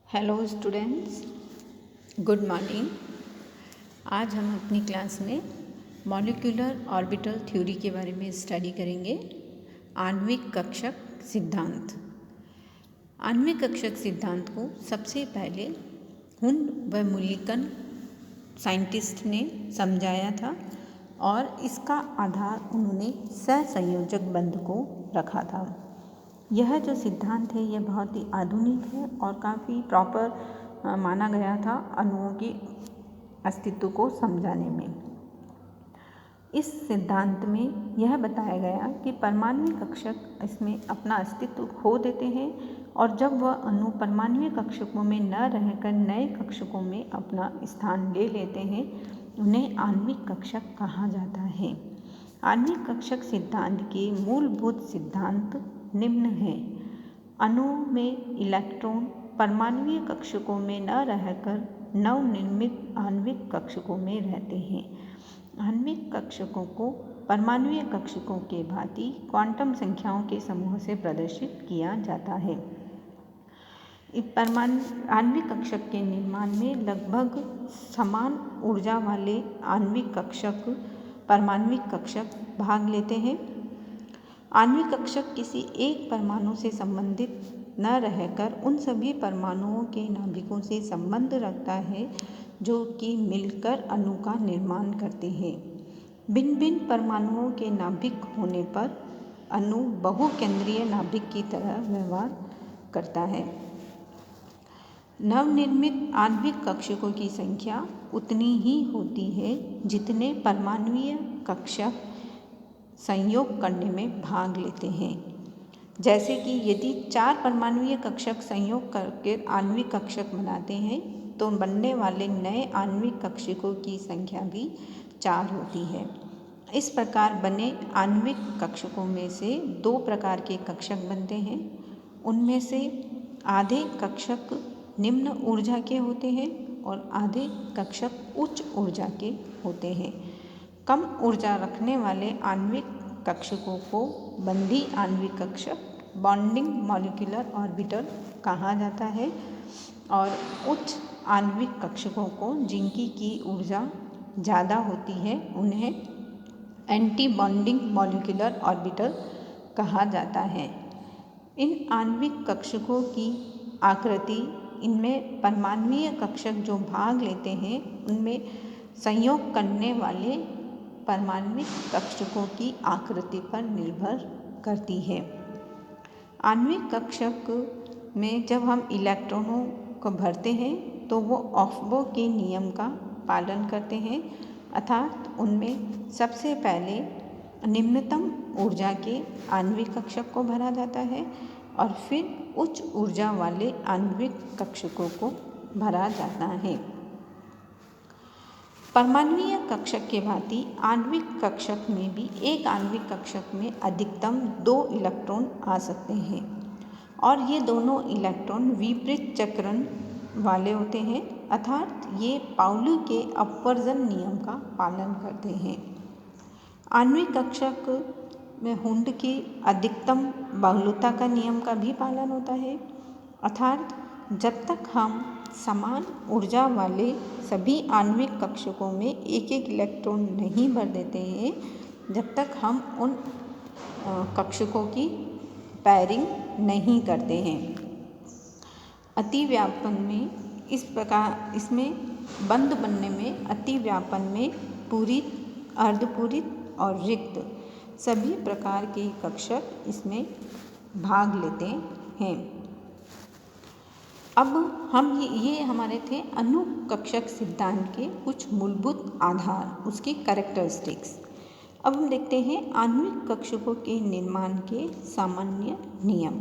Hello students, good morning. आज हम अपनी क्लास में मॉलिक्यूलर ऑर्बिटल थ्योरी के बारे में स्टडी करेंगे। आणविक कक्षक सिद्धांत। आणविक कक्षक सिद्धांत को सबसे पहले हुंड व मुलिकन साइंटिस्ट ने समझाया था और इसका आधार उन्होंने सहसंयोजक बंध को रखा था। यह जो सिद्धांत है यह बहुत ही आधुनिक है और काफ़ी प्रॉपर माना गया था अणुओं के अस्तित्व को समझाने में। इस सिद्धांत में यह बताया गया कि परमाणु कक्षक इसमें अपना अस्तित्व खो देते हैं और जब वह अणु परमाणु कक्षकों में न रहकर नए कक्षकों में अपना स्थान ले लेते हैं उन्हें आणविक कक्षक कहा जाता है। आणविक कक्षक सिद्धांत के मूलभूत सिद्धांत निम्न है। अणुओं में इलेक्ट्रॉन परमाणु कक्षकों में न रहकर नवनिर्मित आणविक कक्षकों में रहते हैं। आणविक कक्षकों को परमाणु कक्षकों के भांति क्वांटम संख्याओं के समूह से प्रदर्शित किया जाता है। आणविक कक्षक के निर्माण में लगभग समान ऊर्जा वाले आणविक कक्षक परमाणु कक्षक भाग लेते हैं। आणविक कक्षक किसी एक परमाणु से संबंधित न रहकर उन सभी परमाणुओं के नाभिकों से संबंध रखता है जो कि मिलकर अणु का निर्माण करते हैं। भिन्न भिन्न परमाणुओं के नाभिक होने पर अणु बहुकेंद्रीय नाभिक की तरह व्यवहार करता है। नवनिर्मित आणविक कक्षकों की संख्या उतनी ही होती है जितने परमाणुीय कक्षक संयोग करने में भाग लेते हैं। जैसे कि यदि 4 परमाणुीय कक्षक संयोग करके आणविक कक्षक बनाते हैं तो बनने वाले नए आणविक कक्षकों की संख्या भी 4 होती है। इस प्रकार बने आणविक कक्षकों में से 2 प्रकार के कक्षक बनते हैं। उनमें से आधे कक्षक निम्न ऊर्जा के होते हैं और आधे कक्षक उच्च ऊर्जा के होते हैं। कम ऊर्जा रखने वाले आणविक कक्षकों को बंधी आणविक कक्षक बॉन्डिंग मॉलिक्यूलर ऑर्बिटल कहा जाता है और उच्च आणविक कक्षकों को जिनकी की ऊर्जा ज़्यादा होती है उन्हें एंटी बॉन्डिंग मॉलिक्यूलर ऑर्बिटल कहा जाता है। इन आणविक कक्षकों की आकृति इनमें परमाणुीय कक्षक जो भाग लेते हैं उनमें संयोग करने वाले परमाणु कक्षकों की आकृति पर निर्भर करती है। आणविक कक्षक में जब हम इलेक्ट्रॉनों को भरते हैं तो वो ऑफबो के नियम का पालन करते हैं, अर्थात उनमें सबसे पहले निम्नतम ऊर्जा के आणविक कक्षक को भरा जाता है और फिर उच्च ऊर्जा वाले आणविक कक्षकों को भरा जाता है। परमाणुीय कक्षक के भांति आणविक कक्षक में भी एक आणविक कक्षक में अधिकतम 2 इलेक्ट्रॉन आ सकते हैं और ये दोनों इलेक्ट्रॉन विपरीत चक्रण वाले होते हैं, अर्थात ये पाउली के अपवर्जन नियम का पालन करते हैं। आणविक कक्षक में हुंड की अधिकतम बहुलता का नियम का भी पालन होता है, अर्थात जब तक हम समान ऊर्जा वाले सभी आणविक कक्षकों में एक एक इलेक्ट्रॉन नहीं भर देते हैं जब तक हम उन कक्षकों की पैरिंग नहीं करते हैं। अतिव्यापन में इस प्रकार इसमें बंध बनने में अतिव्यापन में पूरित, अर्धपूरित और रिक्त सभी प्रकार के कक्षक इसमें भाग लेते हैं। अब हम ये हमारे थे अणु कक्षक सिद्धांत के कुछ मूलभूत आधार, उसकी कैरेक्टरिस्टिक्स। अब हम देखते हैं आणविक कक्षकों के निर्माण के सामान्य नियम।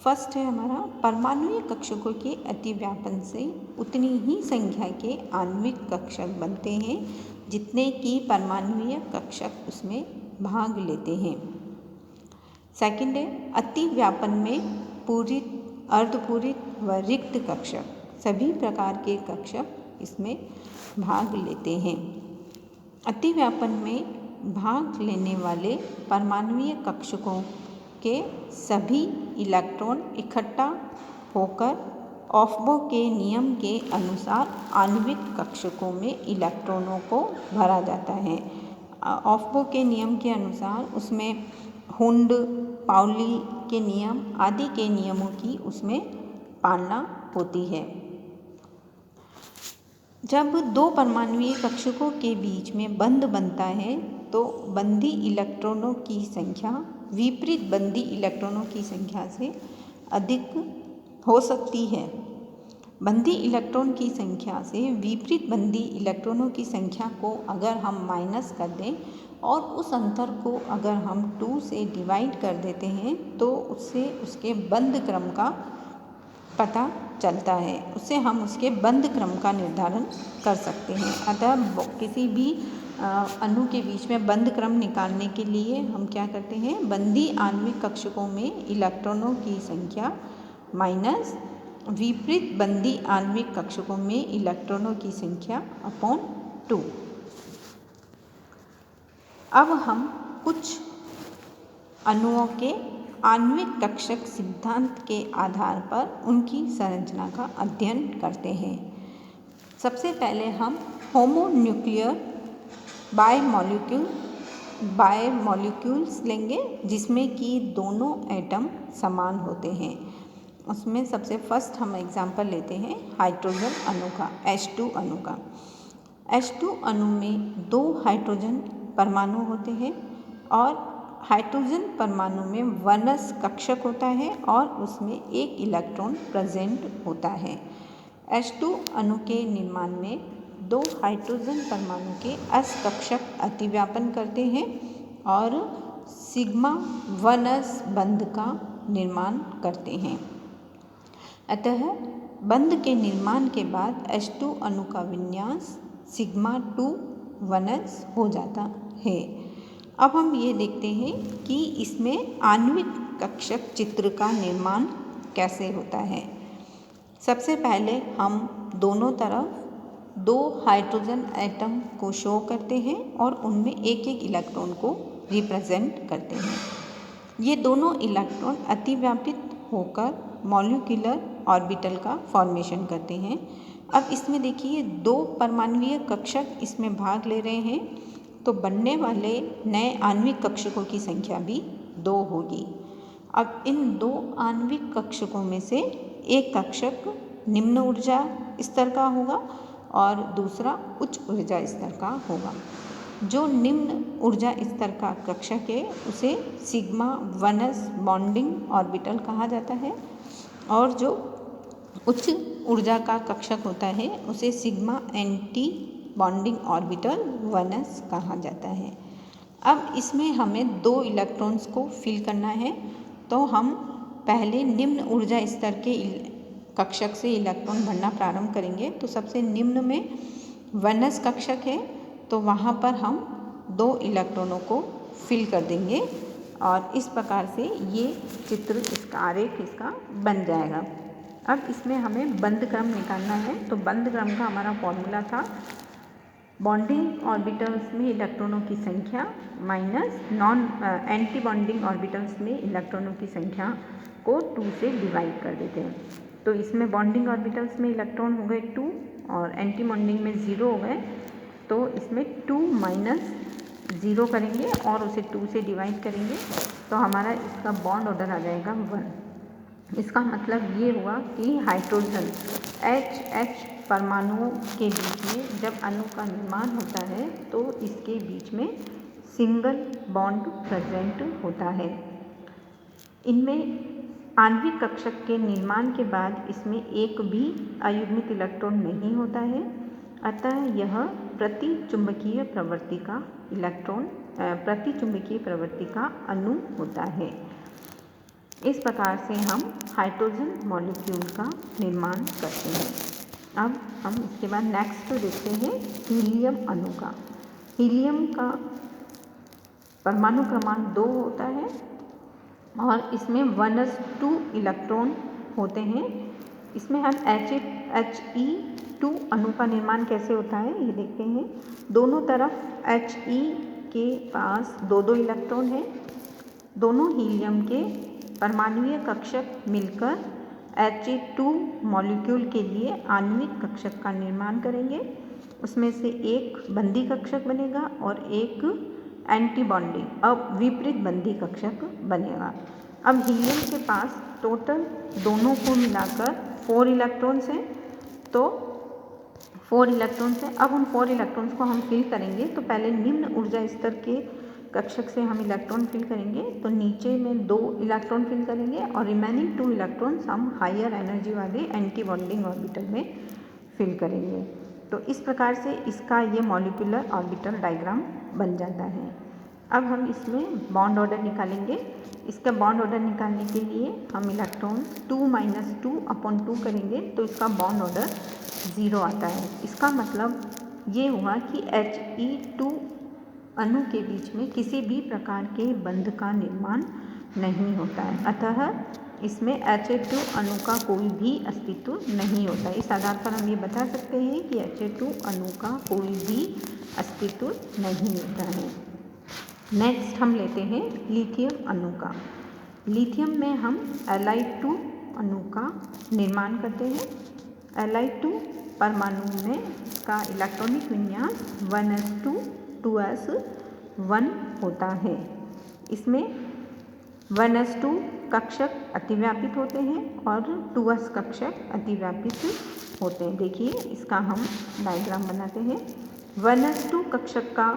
फर्स्ट है हमारा परमाणुीय कक्षकों के अतिव्यापन से उतनी ही संख्या के आणविक कक्षक बनते हैं जितने की परमाणुीय कक्षक उसमें भाग लेते हैं। सेकंड है अतिव्यापन में पूरित, अर्धपूरित व रिक्त कक्षक सभी प्रकार के कक्षक इसमें भाग लेते हैं। अतिव्यापन में भाग लेने वाले परमाणुीय कक्षकों के सभी इलेक्ट्रॉन इकट्ठा होकर ऑफ्बो के नियम के अनुसार आणविक कक्षकों में इलेक्ट्रॉनों को भरा जाता है। ऑफ्बो के नियम के अनुसार उसमें हुंड, पाउली के नियम आदि के नियमों की उसमें पालना होती है। जब दो परमाणुीय कक्षकों के बीच में बंध बनता है तो बंधी इलेक्ट्रॉनों की संख्या विपरीत बंधी इलेक्ट्रॉनों की संख्या से अधिक हो सकती है। बंधी इलेक्ट्रॉन की संख्या से विपरीत बंधी इलेक्ट्रॉनों की संख्या को अगर हम माइनस कर दें और उस अंतर को अगर हम 2 से डिवाइड कर देते हैं तो उससे उसके बंध क्रम का पता चलता है, उससे हम उसके बंध क्रम का निर्धारण कर सकते हैं। अतः किसी भी अणु के बीच में बंध क्रम निकालने के लिए हम क्या करते हैं, बंधी आणविक कक्षकों में इलेक्ट्रॉनों की संख्या माइनस विपरीत बंधी आणविक कक्षकों में इलेक्ट्रॉनों की संख्या अपॉन 2। अब हम कुछ अणुओं के आणविक कक्षक सिद्धांत के आधार पर उनकी संरचना का अध्ययन करते हैं। सबसे पहले हम होमोन्यूक्लियर बायमॉलिक्यूल्स लेंगे जिसमें कि दोनों एटम समान होते हैं। उसमें सबसे फर्स्ट हम एग्जाम्पल लेते हैं हाइड्रोजन अणु का, H2 अणु का। H2 अणु में 2 हाइड्रोजन परमाणु होते हैं और हाइड्रोजन परमाणु में वनस कक्षक होता है और उसमें एक इलेक्ट्रॉन प्रेजेंट होता है। H2 अणु के निर्माण में 2 हाइड्रोजन परमाणु के s कक्षक अतिव्यापन करते हैं और सिग्मा वनस बंध का निर्माण करते हैं। अतः बंध के निर्माण के बाद H2 अणु का विन्यास सिग्मा 2 वनस हो जाता है। अब हम ये देखते हैं कि इसमें आणविक कक्षक चित्र का निर्माण कैसे होता है। सबसे पहले हम दोनों तरफ 2 हाइड्रोजन एटम को शो करते हैं और उनमें एक एक इलेक्ट्रॉन को रिप्रेजेंट करते हैं। ये दोनों इलेक्ट्रॉन अतिव्यापित होकर मॉलिक्यूलर ऑर्बिटल का फॉर्मेशन करते हैं। अब इसमें देखिए 2 परमाणुीय कक्षक इसमें भाग ले रहे हैं तो बनने वाले नए आणविक कक्षकों की संख्या भी 2 होगी। अब इन 2 आणविक कक्षकों में से एक कक्षक निम्न ऊर्जा स्तर का होगा और दूसरा उच्च ऊर्जा स्तर का होगा। जो निम्न ऊर्जा स्तर का कक्षक है उसे सिग्मा वनस बॉन्डिंग ऑर्बिटल कहा जाता है और जो उच्च ऊर्जा का कक्षक होता है उसे सिग्मा एंटी बॉन्डिंग ऑर्बिटल वनस कहा जाता है। अब इसमें हमें 2 इलेक्ट्रॉन्स को फिल करना है तो हम पहले निम्न ऊर्जा स्तर के कक्षक से इलेक्ट्रॉन भरना प्रारंभ करेंगे। तो सबसे निम्न में वनस कक्षक है तो वहाँ पर हम 2 इलेक्ट्रॉनों को फिल कर देंगे और इस प्रकार से ये चित्र इसका आरेख इसका बन जाएगा। अब इसमें हमें बंध क्रम निकालना है तो बंध क्रम का हमारा फॉर्मूला था बॉन्डिंग ऑर्बिटल्स में इलेक्ट्रॉनों की संख्या माइनस एंटी बॉन्डिंग ऑर्बिटल्स में इलेक्ट्रॉनों की संख्या को 2 से डिवाइड कर देते हैं। तो इसमें बॉन्डिंग ऑर्बिटल्स में इलेक्ट्रॉन हो गए 2 और एंटी बॉन्डिंग में 0 हो गए तो इसमें 2 माइनस 0 करेंगे और उसे 2 से डिवाइड करेंगे तो हमारा इसका बॉन्ड ऑर्डर आ जाएगा 1। इसका मतलब ये हुआ कि हाइड्रोजन H परमाणुओं के बीच में जब अणु का निर्माण होता है तो इसके बीच में सिंगल बॉन्ड प्रेजेंट होता है। इनमें आणविक कक्षक के निर्माण के बाद इसमें एक भी अयुग्मित इलेक्ट्रॉन नहीं होता है। अतः यह प्रतिचुंबकीय प्रवृत्ति का अणु होता है। इस प्रकार से हम हाइड्रोजन मॉलिक्यूल का निर्माण करते हैं। अब हम इसके बाद नेक्स्ट देखते हैं हीलियम अणु का। हीलियम का परमाणु क्रमांक 2 होता है और इसमें 1s2 इलेक्ट्रॉन होते हैं। इसमें हम He2 अणु का निर्माण कैसे होता है ये देखते हैं। दोनों तरफ He के पास 2-2 इलेक्ट्रॉन हैं। दोनों हीलियम के परमाणुीय कक्षक मिलकर Ha2 मॉलिक्यूल के लिए आणविक कक्षक का निर्माण करेंगे। उसमें से एक बंदी कक्षक बनेगा और एक एंटी बॉन्डिंग अब विपरीत बंदी कक्षक बनेगा। अब हीलियम के पास टोटल दोनों को मिलाकर 4 इलेक्ट्रॉन्स हैं, तो 4 इलेक्ट्रॉन्स हैं। अब उन 4 इलेक्ट्रॉन्स को हम फिल करेंगे। तो पहले निम्न ऊर्जा स्तर के कक्षक से हम इलेक्ट्रॉन फिल करेंगे, तो नीचे में 2 इलेक्ट्रॉन फिल करेंगे और रिमेनिंग 2 इलेक्ट्रॉन्स हम हायर एनर्जी वाले एंटी बॉन्डिंग ऑर्बिटल में फिल करेंगे। तो इस प्रकार से इसका ये मॉलिक्यूलर ऑर्बिटल डायग्राम बन जाता है। अब हम इसमें बॉन्ड ऑर्डर निकालेंगे। इसका बॉन्ड ऑर्डर निकालने के लिए हम इलेक्ट्रॉन 2-2/2 करेंगे, तो इसका बॉन्ड ऑर्डर 0 आता है। इसका मतलब ये हुआ कि He2 अणु के बीच में किसी भी प्रकार के बंध का निर्माण नहीं होता है, अतः इसमें Ha2 अणु का कोई भी अस्तित्व नहीं होता। इस आधार पर हम ये बता सकते हैं कि Ha2 अणु का कोई भी अस्तित्व नहीं होता है। नेक्स्ट हम लेते हैं लिथियम अणु का। लिथियम में हम Li2 अणु का निर्माण करते हैं। Li2 परमाणु में इसका इलेक्ट्रॉनिक विन्यास 1s2 2s1 होता है। इसमें 1s2 कक्षक अतिव्यापित होते हैं और 2s कक्षक अतिव्यापित होते हैं। देखिए इसका हम डायग्राम बनाते हैं। 1s2 कक्षक का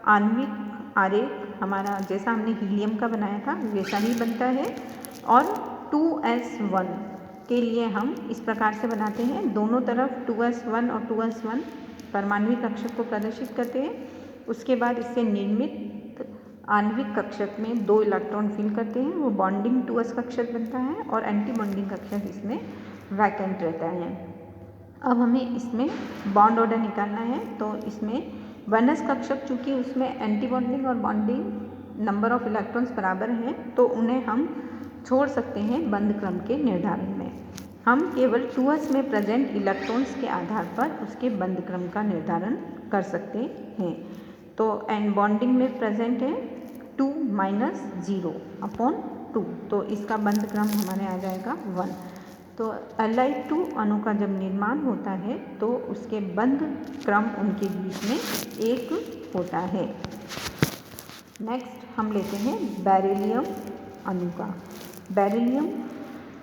आणविक आरेख हमारा जैसा हमने हीलियम का बनाया था वैसा ही बनता है, और 2s1 के लिए हम इस प्रकार से बनाते हैं। दोनों तरफ 2s1 और 2s1 परमाणविक कक्षक को प्रदर्शित करते हैं। उसके बाद इससे निर्मित आणविक कक्षक में 2 इलेक्ट्रॉन फिल करते हैं, वो बॉन्डिंग 2s कक्षक बनता है और एंटी बॉन्डिंग कक्षक इसमें वैकेंट रहता है। अब हमें इसमें बॉन्ड ऑर्डर निकालना है, तो इसमें 1s कक्षक चूँकि उसमें एंटी बॉन्डिंग और बॉन्डिंग नंबर ऑफ इलेक्ट्रॉन्स बराबर हैं, तो उन्हें हम छोड़ सकते हैं बंध क्रम के निर्धारण में। हम केवल 2s में प्रेजेंट इलेक्ट्रॉन्स के आधार पर उसके बंध क्रम का निर्धारण कर सकते हैं। तो एंड बॉन्डिंग में प्रेजेंट है 2 - 0/2, तो इसका बंध क्रम हमारे आ जाएगा 1। तो Li2 अणु का जब निर्माण होता है तो उसके बंध क्रम उनके बीच में 1 होता है। नेक्स्ट हम लेते हैं बेरिलियम अणु का। बेरिलियम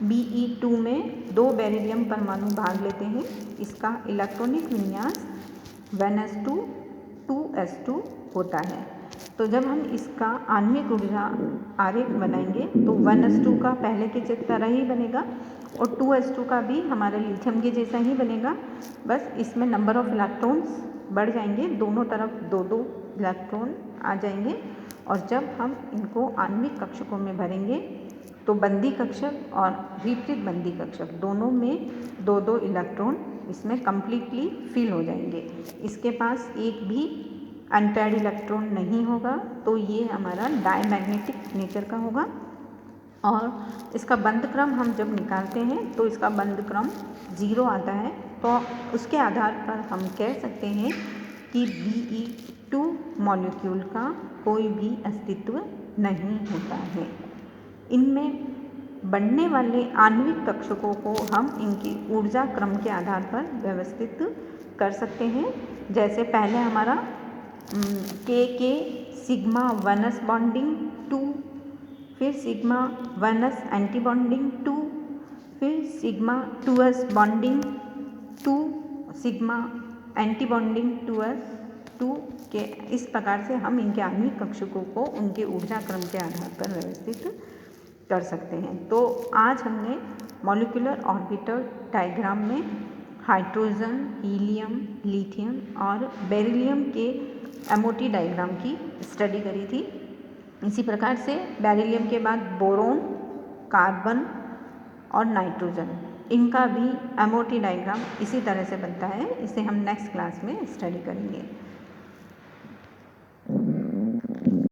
Be2 में 2 बेरिलियम परमाणु भाग लेते हैं। इसका इलेक्ट्रॉनिक विन्यास 1s2 2s2 होता है। तो जब हम इसका आणविक ऊर्जा आरेख बनाएंगे तो 1s2 का पहले के तरह ही बनेगा और 2s2 का भी हमारे लिथियम के जैसा ही बनेगा, बस इसमें नंबर ऑफ इलेक्ट्रॉन्स बढ़ जाएंगे, दोनों तरफ 2-2 इलेक्ट्रॉन आ जाएंगे। और जब हम इनको आणविक कक्षकों में भरेंगे तो बंदी कक्षक और विपरीत बंदी कक्षक दोनों में 2-2 इलेक्ट्रॉन इसमें कम्प्लीटली फिल हो जाएंगे। इसके पास एक भी अनपेयर्ड इलेक्ट्रॉन नहीं होगा, तो ये हमारा डायमैग्नेटिक नेचर का होगा। और इसका बंध क्रम हम जब निकालते हैं तो इसका बंध क्रम 0 आता है, तो उसके आधार पर हम कह सकते हैं कि Be2 मॉलिक्यूल का कोई भी अस्तित्व नहीं होता है। इनमें बनने वाले आणविक कक्षकों को हम इनकी ऊर्जा क्रम के आधार पर व्यवस्थित कर सकते हैं। जैसे पहले हमारा K सिग्मा 1s बॉन्डिंग 2, फिर सिग्मा 1s एंटी बॉन्डिंग 2, फिर sigma 2s bonding 2, sigma anti bonding 2s2 के इस प्रकार से हम इनके आणविक कक्षकों को उनके ऊर्जा क्रम के आधार पर व्यवस्थित कर सकते हैं। तो आज हमने मॉलिक्यूलर ऑर्बिटल डायग्राम में हाइड्रोजन, हीलियम, लिथियम और बेरिलियम के MOT डायग्राम की स्टडी करी थी। इसी प्रकार से बेरिलियम के बाद बोरोन, कार्बन और नाइट्रोजन, इनका भी MOT डायग्राम इसी तरह से बनता है। इसे हम नेक्स्ट क्लास में स्टडी करेंगे।